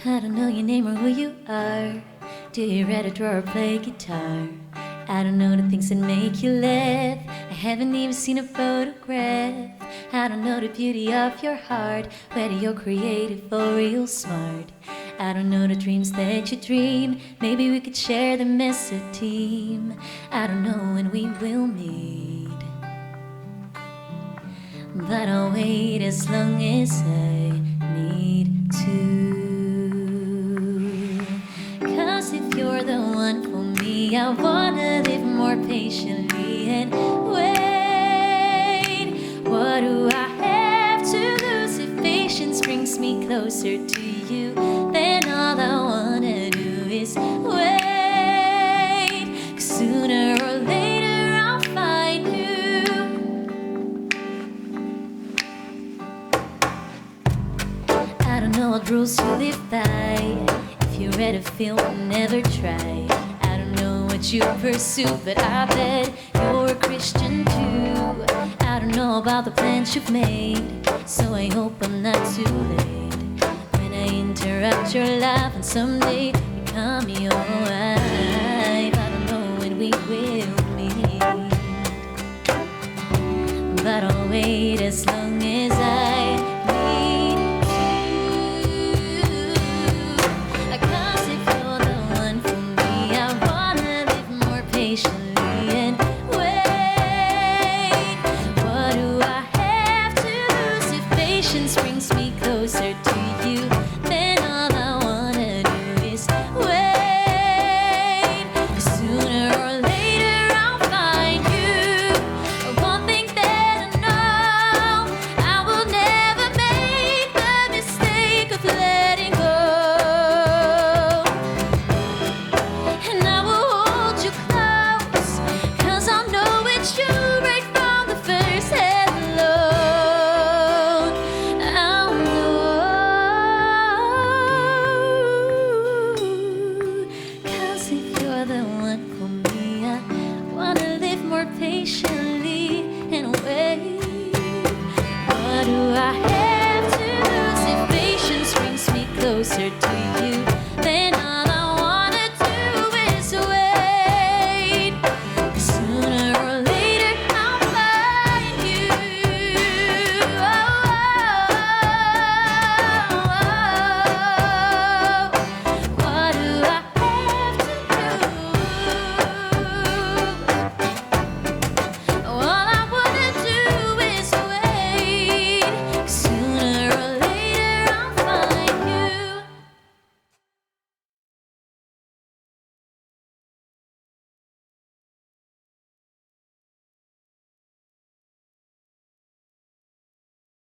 I don't know your name or who you are. Do you read or draw or play guitar? I don't know the things that make you laugh. I haven't even seen a photograph. I don't know the beauty of your heart, whether you're creative or real smart. I don't know the dreams that you dream. Maybe we could share them as a team. I don't know when we will meet, but I'll wait as long as I need to. 'Cause if you're the one for me, I wanna live more patiently and wait. What do I have to lose if patience brings me closer to you? Then all I wanna do is wait. 'Cause sooner or later I'll find you. I don't know what rules you live by. If you read a film and never try. I don't know what you pursue, but I bet you're a Christian too. I don't know about the plans you've made, so I hope I'm not too late when I interrupt your life and someday become your wife. I don't know when we will meet, but I'll wait as long as I need to. 'Cause if you're the one for me, I wanna live more patiently and wait. What do I have to lose if patience brings me closer to you? Then all I wanna do is wait. 'Cause sooner or later I'll find you. One thing that I know, I will never make the mistake of letting go. And I will hold you close, 'cause I know it's you right from the first hello. I'll know, 'cause if you're the one